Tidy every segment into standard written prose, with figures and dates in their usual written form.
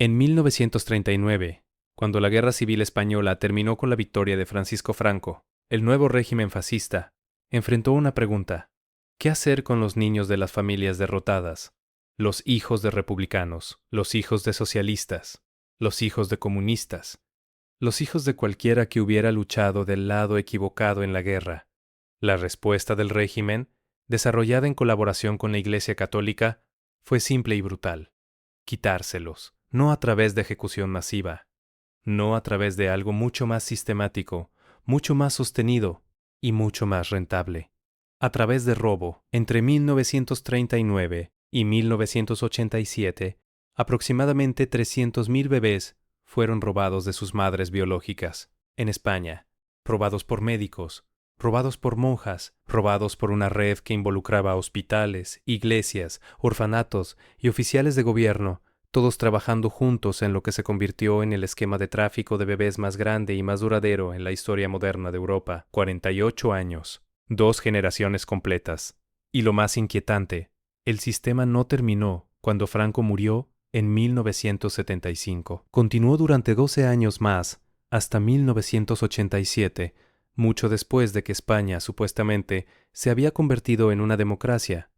En 1939, cuando la Guerra Civil Española terminó con la victoria de Francisco Franco, el nuevo régimen fascista enfrentó una pregunta: ¿qué hacer con los niños de las familias derrotadas? Los hijos de republicanos, los hijos de socialistas, los hijos de comunistas, los hijos de cualquiera que hubiera luchado del lado equivocado en la guerra. La respuesta del régimen, desarrollada en colaboración con la Iglesia Católica, fue simple y brutal: quitárselos, no a través de ejecución masiva, no a través de algo mucho más sistemático, mucho más sostenido y mucho más rentable. A través de robo, entre 1939 y 1987, aproximadamente 300.000 bebés fueron robados de sus madres biológicas, en España, robados por médicos, robados por monjas, robados por una red que involucraba hospitales, iglesias, orfanatos y oficiales de gobierno, todos trabajando juntos en lo que se convirtió en el esquema de tráfico de bebés más grande y más duradero en la historia moderna de Europa. 48 años, 2 generaciones completas. Y lo más inquietante, el sistema no terminó cuando Franco murió en 1975. Continuó durante 12 años más, hasta 1987, mucho después de que España, supuestamente, se había convertido en una democracia.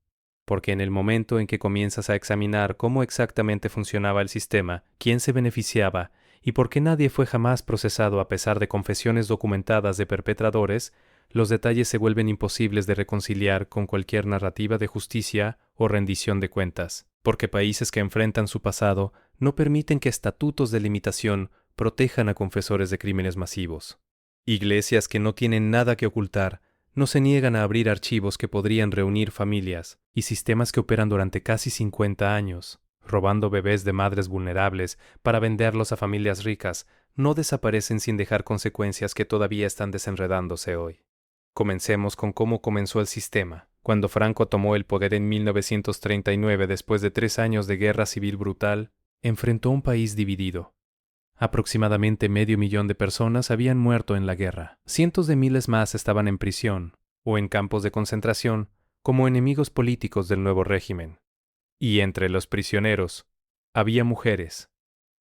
Porque en el momento en que comienzas a examinar cómo exactamente funcionaba el sistema, quién se beneficiaba y por qué nadie fue jamás procesado a pesar de confesiones documentadas de perpetradores, los detalles se vuelven imposibles de reconciliar con cualquier narrativa de justicia o rendición de cuentas, porque países que enfrentan su pasado no permiten que estatutos de limitación protejan a confesores de crímenes masivos. Iglesias que no tienen nada que ocultar no se niegan a abrir archivos que podrían reunir familias, y sistemas que operan durante casi 50 años, robando bebés de madres vulnerables para venderlos a familias ricas, no desaparecen sin dejar consecuencias que todavía están desenredándose hoy. Comencemos con cómo comenzó el sistema. Cuando Franco tomó el poder en 1939, después de 3 años de guerra civil brutal, enfrentó un país dividido. Aproximadamente 500.000 de personas habían muerto en la guerra. Cientos de miles más estaban en prisión o en campos de concentración como enemigos políticos del nuevo régimen. Y entre los prisioneros había mujeres,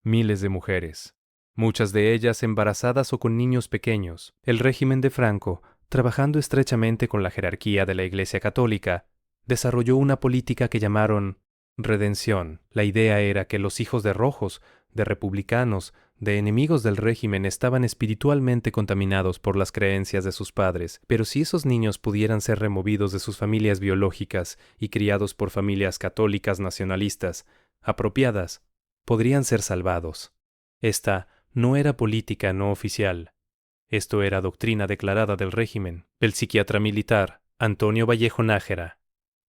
miles de mujeres, muchas de ellas embarazadas o con niños pequeños. El régimen de Franco, trabajando estrechamente con la jerarquía de la Iglesia Católica, desarrolló una política que llamaron redención. La idea era que los hijos de rojos, de republicanos, de enemigos del régimen estaban espiritualmente contaminados por las creencias de sus padres, pero si esos niños pudieran ser removidos de sus familias biológicas y criados por familias católicas nacionalistas, apropiadas, podrían ser salvados. Esta no era política no oficial. Esto era doctrina declarada del régimen. El psiquiatra militar, Antonio Vallejo Nájera,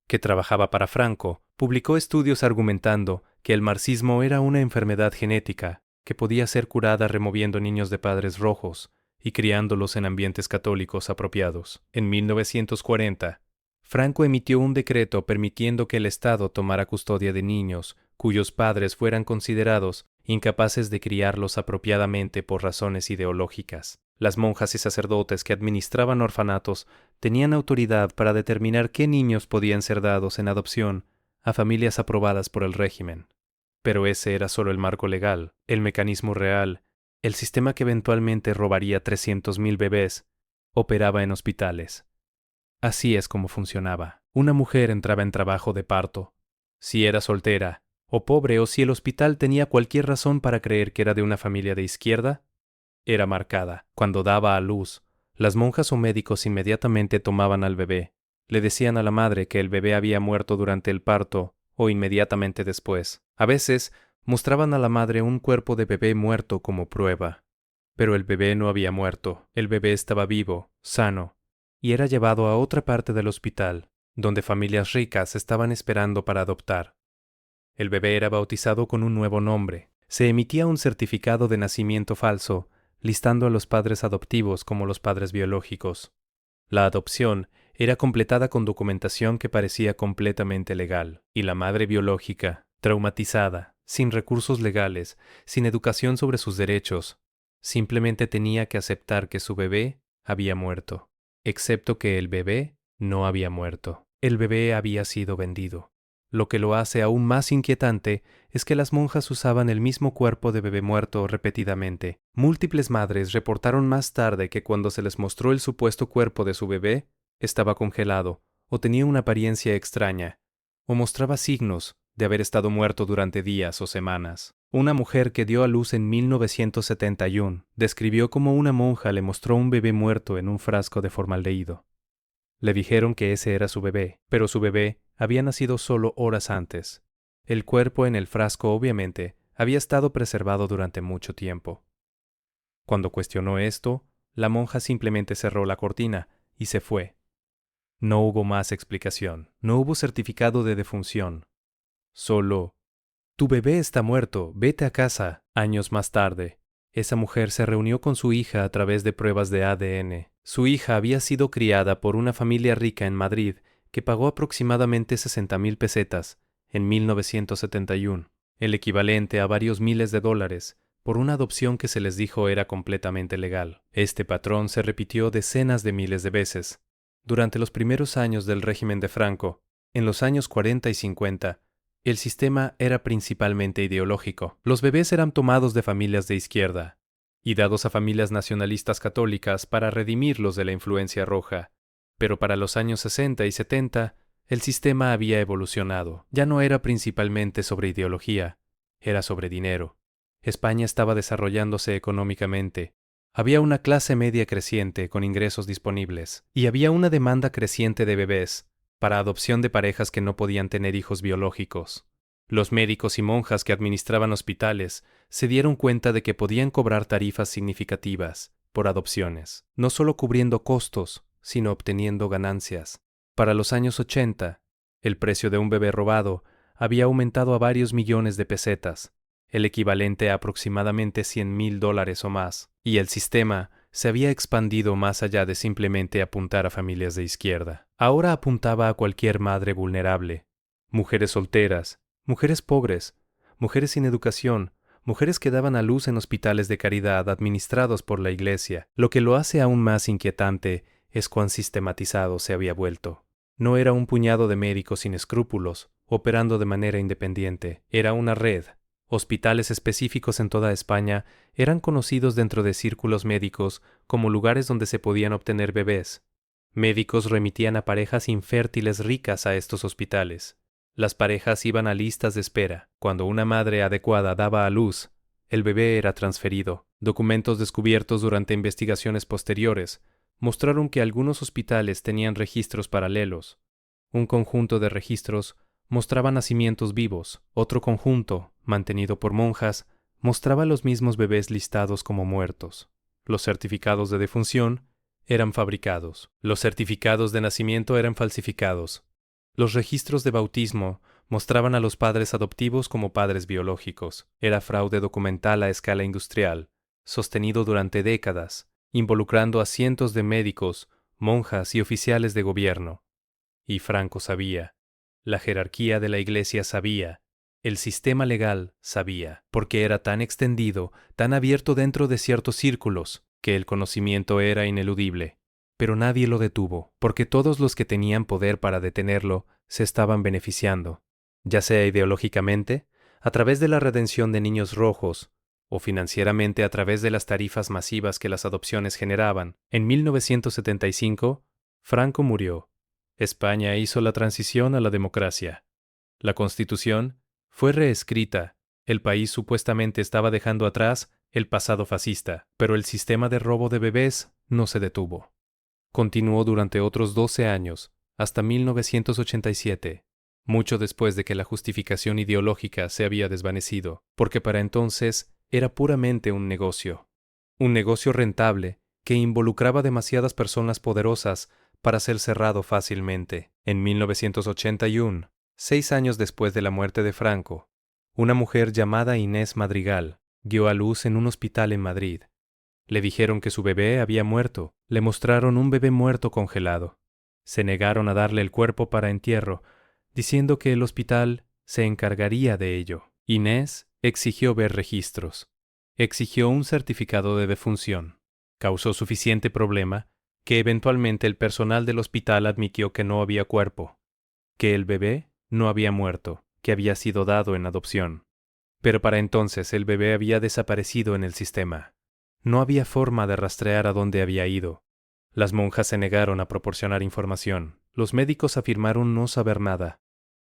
que trabajaba para Franco, publicó estudios argumentando que el marxismo era una enfermedad genética que podía ser curada removiendo niños de padres rojos y criándolos en ambientes católicos apropiados. En 1940, Franco emitió un decreto permitiendo que el Estado tomara custodia de niños cuyos padres fueran considerados incapaces de criarlos apropiadamente por razones ideológicas. Las monjas y sacerdotes que administraban orfanatos tenían autoridad para determinar qué niños podían ser dados en adopción a familias aprobadas por el régimen. Pero ese era solo el marco legal. El mecanismo real, el sistema que eventualmente robaría 300.000 bebés, operaba en hospitales. Así es como funcionaba. Una mujer entraba en trabajo de parto. Si era soltera, o pobre, o si el hospital tenía cualquier razón para creer que era de una familia de izquierda, era marcada. Cuando daba a luz, las monjas o médicos inmediatamente tomaban al bebé. Le decían a la madre que el bebé había muerto durante el parto o inmediatamente después. A veces, mostraban a la madre un cuerpo de bebé muerto como prueba. Pero el bebé no había muerto. El bebé estaba vivo, sano, y era llevado a otra parte del hospital, donde familias ricas estaban esperando para adoptar. El bebé era bautizado con un nuevo nombre. Se emitía un certificado de nacimiento falso, listando a los padres adoptivos como los padres biológicos. La adopción era completada con documentación que parecía completamente legal, y la madre biológica, traumatizada, sin recursos legales, sin educación sobre sus derechos, simplemente tenía que aceptar que su bebé había muerto, excepto que el bebé no había muerto. El bebé había sido vendido. Lo que lo hace aún más inquietante es que las monjas usaban el mismo cuerpo de bebé muerto repetidamente. Múltiples madres reportaron más tarde que cuando se les mostró el supuesto cuerpo de su bebé, estaba congelado, o tenía una apariencia extraña, o mostraba signos de haber estado muerto durante días o semanas. Una mujer que dio a luz en 1971 describió cómo una monja le mostró un bebé muerto en un frasco de formaldehído. Le dijeron que ese era su bebé, pero su bebé había nacido solo horas antes. El cuerpo en el frasco, obviamente, había estado preservado durante mucho tiempo. Cuando cuestionó esto, la monja simplemente cerró la cortina y se fue. No hubo más explicación, no hubo certificado de defunción. Solo, tu bebé está muerto, vete a casa. Años más tarde, esa mujer se reunió con su hija a través de pruebas de ADN. Su hija había sido criada por una familia rica en Madrid que pagó aproximadamente 60,000 pesetas en 1971, el equivalente a varios miles de dólares, por una adopción que se les dijo era completamente legal. Este patrón se repitió decenas de miles de veces. Durante los primeros años del régimen de Franco, en los años 40 y 50, el sistema era principalmente ideológico. Los bebés eran tomados de familias de izquierda y dados a familias nacionalistas católicas para redimirlos de la influencia roja. Pero para los años 60 y 70, el sistema había evolucionado. Ya no era principalmente sobre ideología, era sobre dinero. España estaba desarrollándose económicamente. Había una clase media creciente con ingresos disponibles y había una demanda creciente de bebés para adopción de parejas que no podían tener hijos biológicos. Los médicos y monjas que administraban hospitales se dieron cuenta de que podían cobrar tarifas significativas por adopciones, no solo cubriendo costos, sino obteniendo ganancias. Para los años 80, el precio de un bebé robado había aumentado a varios millones de pesetas, el equivalente a aproximadamente $100,000 o más, y el sistema se había expandido más allá de simplemente apuntar a familias de izquierda. Ahora apuntaba a cualquier madre vulnerable, mujeres solteras, mujeres pobres, mujeres sin educación, mujeres que daban a luz en hospitales de caridad administrados por la Iglesia. Lo que lo hace aún más inquietante es cuán sistematizado se había vuelto. No era un puñado de médicos sin escrúpulos, operando de manera independiente, era una red. Hospitales específicos en toda España eran conocidos dentro de círculos médicos como lugares donde se podían obtener bebés. Médicos remitían a parejas infértiles ricas a estos hospitales. Las parejas iban a listas de espera. Cuando una madre adecuada daba a luz, el bebé era transferido. Documentos descubiertos durante investigaciones posteriores mostraron que algunos hospitales tenían registros paralelos. Un conjunto de registros mostraba nacimientos vivos, otro conjunto, mantenido por monjas, mostraba los mismos bebés listados como muertos. Los certificados de defunción eran fabricados. Los certificados de nacimiento eran falsificados. Los registros de bautismo mostraban a los padres adoptivos como padres biológicos. Era fraude documental a escala industrial, sostenido durante décadas, involucrando a cientos de médicos, monjas y oficiales de gobierno. Y Franco sabía. La jerarquía de la Iglesia sabía, el sistema legal sabía, porque era tan extendido, tan abierto dentro de ciertos círculos, que el conocimiento era ineludible. Pero nadie lo detuvo, porque todos los que tenían poder para detenerlo se estaban beneficiando, ya sea ideológicamente, a través de la redención de niños rojos, o financieramente a través de las tarifas masivas que las adopciones generaban. En 1975, Franco murió. España hizo la transición a la democracia. La Constitución fue reescrita. El país supuestamente estaba dejando atrás el pasado fascista, pero el sistema de robo de bebés no se detuvo. Continuó durante otros 12 años, hasta 1987, mucho después de que la justificación ideológica se había desvanecido, porque para entonces era puramente un negocio rentable que involucraba demasiadas personas poderosas para ser cerrado fácilmente. En 1981, 6 años después de la muerte de Franco, una mujer llamada Inés Madrigal dio a luz en un hospital en Madrid. Le dijeron que su bebé había muerto. Le mostraron un bebé muerto congelado. Se negaron a darle el cuerpo para entierro, diciendo que el hospital se encargaría de ello. Inés exigió ver registros. Exigió un certificado de defunción. Causó suficiente problema que eventualmente el personal del hospital admitió que no había cuerpo, que el bebé no había muerto, que había sido dado en adopción. Pero para entonces el bebé había desaparecido en el sistema. No había forma de rastrear a dónde había ido. Las monjas se negaron a proporcionar información. Los médicos afirmaron no saber nada.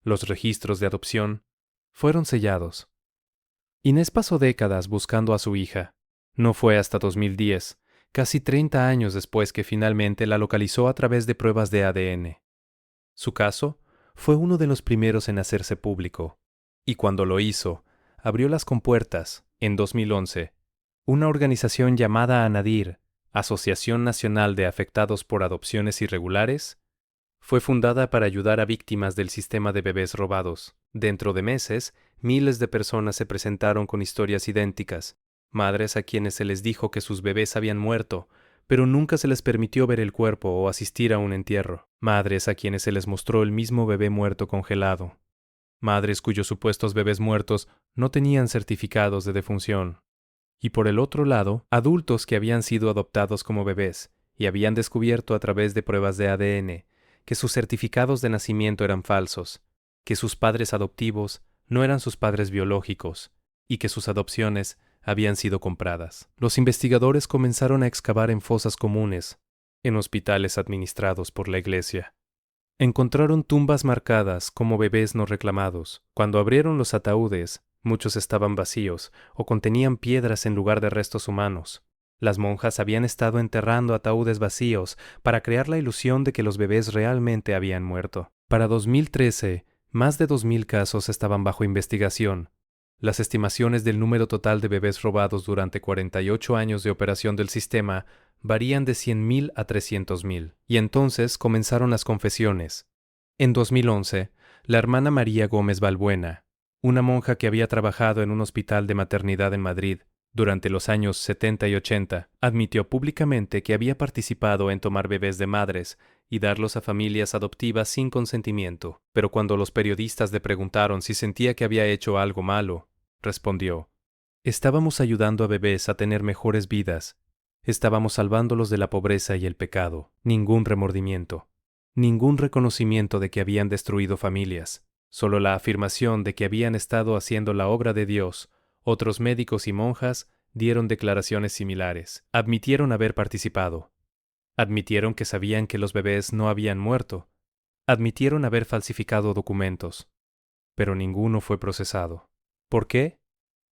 Los registros de adopción fueron sellados. Inés pasó décadas buscando a su hija. No fue hasta 2010, casi 30 años después, que finalmente la localizó a través de pruebas de ADN. Su caso fue uno de los primeros en hacerse público, y cuando lo hizo, abrió las compuertas, en 2011, una organización llamada ANADIR, Asociación Nacional de Afectados por Adopciones Irregulares. Fue fundada para ayudar a víctimas del sistema de bebés robados. Dentro de meses, miles de personas se presentaron con historias idénticas, madres a quienes se les dijo que sus bebés habían muerto, pero nunca se les permitió ver el cuerpo o asistir a un entierro, madres a quienes se les mostró el mismo bebé muerto congelado, madres cuyos supuestos bebés muertos no tenían certificados de defunción. Y por el otro lado, adultos que habían sido adoptados como bebés y habían descubierto a través de pruebas de ADN que sus certificados de nacimiento eran falsos, que sus padres adoptivos no eran sus padres biológicos y que sus adopciones habían sido compradas. Los investigadores comenzaron a excavar en fosas comunes, en hospitales administrados por la Iglesia. Encontraron tumbas marcadas como bebés no reclamados. Cuando abrieron los ataúdes, muchos estaban vacíos o contenían piedras en lugar de restos humanos. Las monjas habían estado enterrando ataúdes vacíos para crear la ilusión de que los bebés realmente habían muerto. Para 2013, más de 2.000 casos estaban bajo investigación. Las estimaciones del número total de bebés robados durante 48 años de operación del sistema varían de 100.000 a 300.000. Y entonces comenzaron las confesiones. En 2011, la hermana María Gómez Balbuena, una monja que había trabajado en un hospital de maternidad en Madrid durante los años 70 y 80, admitió públicamente que había participado en tomar bebés de madres y darlos a familias adoptivas sin consentimiento. Pero cuando los periodistas le preguntaron si sentía que había hecho algo malo, respondió: «Estábamos ayudando a bebés a tener mejores vidas. Estábamos salvándolos de la pobreza y el pecado. Ningún remordimiento. Ningún reconocimiento de que habían destruido familias. Solo la afirmación de que habían estado haciendo la obra de Dios». Otros médicos y monjas dieron declaraciones similares. Admitieron haber participado. Admitieron que sabían que los bebés no habían muerto. Admitieron haber falsificado documentos. Pero ninguno fue procesado. ¿Por qué?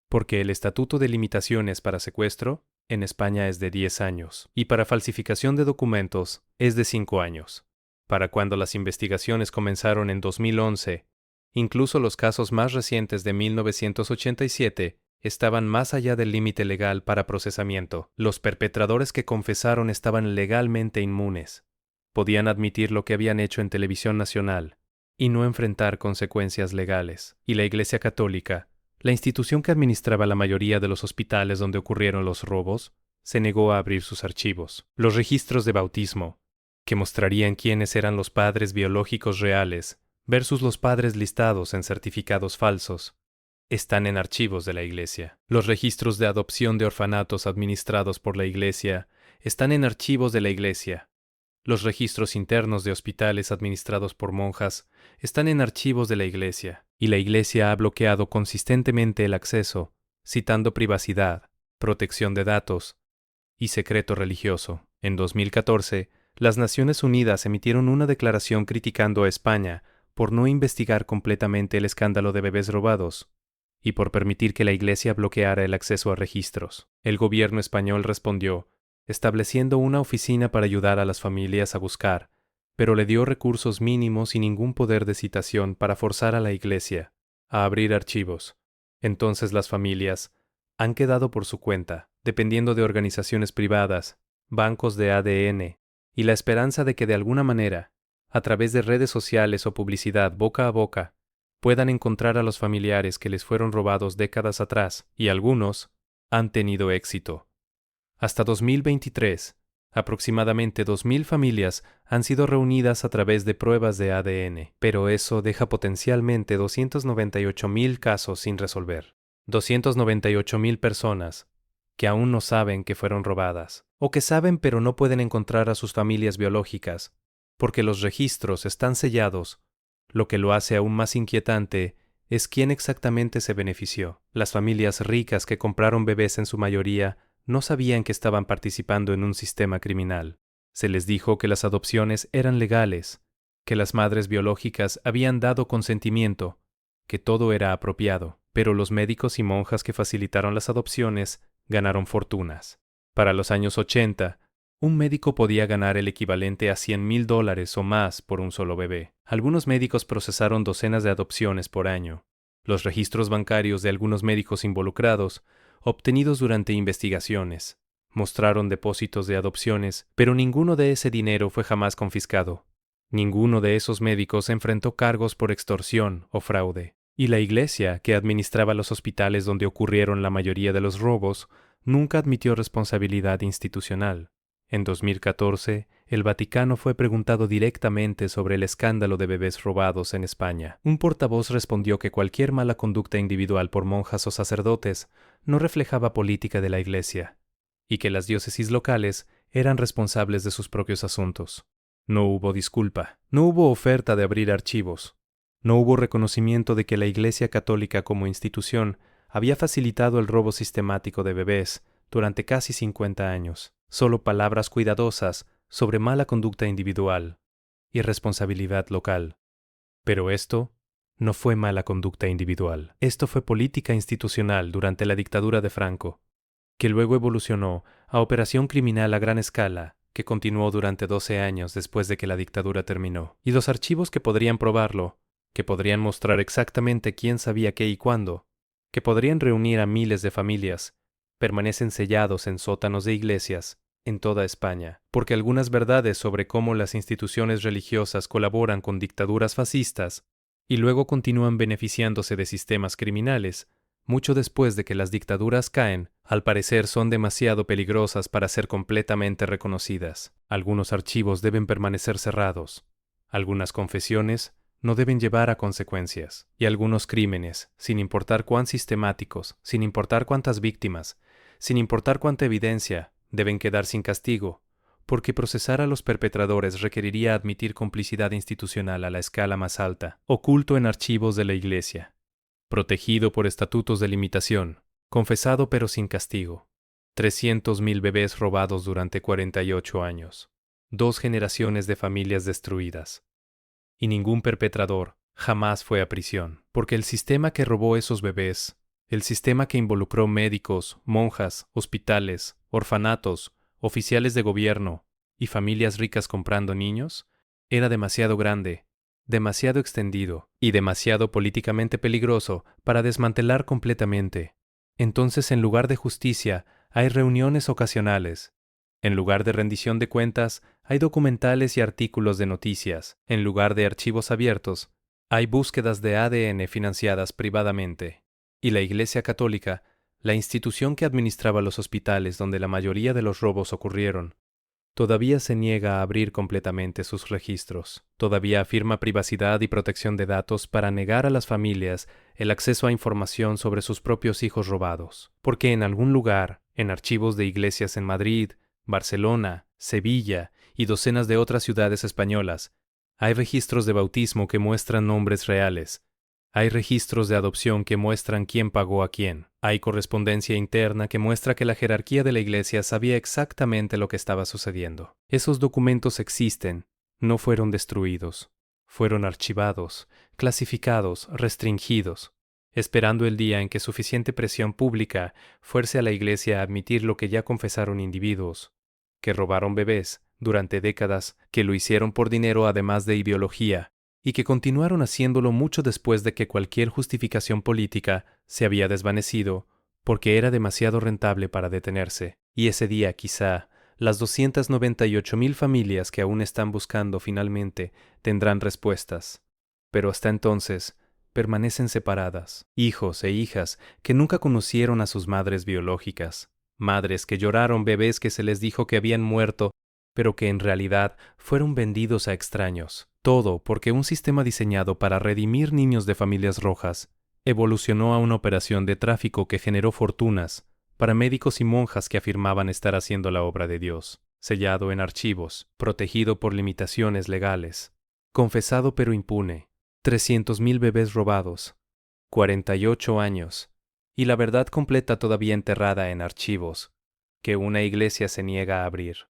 Porque el Estatuto de Limitaciones para secuestro en España es de 10 años y para falsificación de documentos es de 5 años. Para cuando las investigaciones comenzaron en 2011, incluso los casos más recientes de 1987 estaban más allá del límite legal para procesamiento. Los perpetradores que confesaron estaban legalmente inmunes. Podían admitir lo que habían hecho en televisión nacional y no enfrentar consecuencias legales. Y la Iglesia Católica, la institución que administraba la mayoría de los hospitales donde ocurrieron los robos, se negó a abrir sus archivos. Los registros de bautismo, que mostrarían quiénes eran los padres biológicos reales versus los padres listados en certificados falsos, están en archivos de la Iglesia. Los registros de adopción de orfanatos administrados por la Iglesia están en archivos de la Iglesia. Los registros internos de hospitales administrados por monjas están en archivos de la Iglesia. Y la Iglesia ha bloqueado consistentemente el acceso, citando privacidad, protección de datos y secreto religioso. En 2014, las Naciones Unidas emitieron una declaración criticando a España por no investigar completamente el escándalo de bebés robados y por permitir que la Iglesia bloqueara el acceso a registros. El gobierno español respondió, estableciendo una oficina para ayudar a las familias a buscar, pero le dio recursos mínimos y ningún poder de citación para forzar a la Iglesia a abrir archivos. Entonces las familias han quedado por su cuenta, dependiendo de organizaciones privadas, bancos de ADN, y la esperanza de que de alguna manera, a través de redes sociales o publicidad boca a boca, puedan encontrar a los familiares que les fueron robados décadas atrás, y algunos han tenido éxito. Hasta 2023, aproximadamente 2.000 familias han sido reunidas a través de pruebas de ADN, pero eso deja potencialmente 298.000 casos sin resolver. 298.000 personas que aún no saben que fueron robadas, o que saben pero no pueden encontrar a sus familias biológicas, porque los registros están sellados, Lo que lo hace aún más inquietante es quién exactamente se benefició. Las familias ricas que compraron bebés en su mayoría no sabían que estaban participando en un sistema criminal. Se les dijo que las adopciones eran legales, que las madres biológicas habían dado consentimiento, que todo era apropiado, pero los médicos y monjas que facilitaron las adopciones ganaron fortunas. Para los años 80, un médico podía ganar el equivalente a $100,000 o más por un solo bebé. Algunos médicos procesaron docenas de adopciones por año. Los registros bancarios de algunos médicos involucrados, obtenidos durante investigaciones, mostraron depósitos de adopciones, pero ninguno de ese dinero fue jamás confiscado. Ninguno de esos médicos enfrentó cargos por extorsión o fraude. Y la Iglesia, que administraba los hospitales donde ocurrieron la mayoría de los robos, nunca admitió responsabilidad institucional. En 2014, el Vaticano fue preguntado directamente sobre el escándalo de bebés robados en España. Un portavoz respondió que cualquier mala conducta individual por monjas o sacerdotes no reflejaba política de la Iglesia, y que las diócesis locales eran responsables de sus propios asuntos. No hubo disculpa, no hubo oferta de abrir archivos, no hubo reconocimiento de que la Iglesia Católica como institución había facilitado el robo sistemático de bebés durante casi 50 años. Solo palabras cuidadosas sobre mala conducta individual y responsabilidad local. Pero esto no fue mala conducta individual. Esto fue política institucional durante la dictadura de Franco, que luego evolucionó a operación criminal a gran escala, que continuó durante 12 años después de que la dictadura terminó. Y los archivos que podrían probarlo, que podrían mostrar exactamente quién sabía qué y cuándo, que podrían reunir a miles de familias, permanecen sellados en sótanos de iglesias en toda España, porque algunas verdades sobre cómo las instituciones religiosas colaboran con dictaduras fascistas y luego continúan beneficiándose de sistemas criminales, mucho después de que las dictaduras caen, al parecer son demasiado peligrosas para ser completamente reconocidas. Algunos archivos deben permanecer cerrados, algunas confesiones no deben llevar a consecuencias, y algunos crímenes, sin importar cuán sistemáticos, sin importar cuántas víctimas, sin importar cuánta evidencia, deben quedar sin castigo, porque procesar a los perpetradores requeriría admitir complicidad institucional a la escala más alta, oculto en archivos de la Iglesia, protegido por estatutos de limitación, confesado pero sin castigo. 300,000 bebés robados durante 48 años, 2 generaciones de familias destruidas. Y ningún perpetrador jamás fue a prisión, porque el sistema que robó esos bebés, el sistema que involucró médicos, monjas, hospitales, orfanatos, oficiales de gobierno y familias ricas comprando niños, era demasiado grande, demasiado extendido y demasiado políticamente peligroso para desmantelar completamente. Entonces, en lugar de justicia, hay reuniones ocasionales. En lugar de rendición de cuentas, hay documentales y artículos de noticias. En lugar de archivos abiertos, hay búsquedas de ADN financiadas privadamente. Y la Iglesia Católica, la institución que administraba los hospitales donde la mayoría de los robos ocurrieron, todavía se niega a abrir completamente sus registros. Todavía afirma privacidad y protección de datos para negar a las familias el acceso a información sobre sus propios hijos robados. Porque en algún lugar, en archivos de iglesias en Madrid, Barcelona, Sevilla y docenas de otras ciudades españolas, hay registros de bautismo que muestran nombres reales. Hay registros de adopción que muestran quién pagó a quién. Hay correspondencia interna que muestra que la jerarquía de la Iglesia sabía exactamente lo que estaba sucediendo. Esos documentos existen, no fueron destruidos. Fueron archivados, clasificados, restringidos, esperando el día en que suficiente presión pública fuerce a la Iglesia a admitir lo que ya confesaron individuos, que robaron bebés durante décadas, que lo hicieron por dinero además de ideología, y que continuaron haciéndolo mucho después de que cualquier justificación política se había desvanecido, porque era demasiado rentable para detenerse. Y ese día, quizá, las 298,000 familias que aún están buscando finalmente tendrán respuestas. Pero hasta entonces, permanecen separadas, hijos e hijas que nunca conocieron a sus madres biológicas, madres que lloraron bebés que se les dijo que habían muerto, pero que en realidad fueron vendidos a extraños. Todo porque un sistema diseñado para redimir niños de familias rojas evolucionó a una operación de tráfico que generó fortunas para médicos y monjas que afirmaban estar haciendo la obra de Dios, sellado en archivos, protegido por limitaciones legales, confesado pero impune, 300.000 bebés robados, 48 años, y la verdad completa todavía enterrada en archivos, que una iglesia se niega a abrir.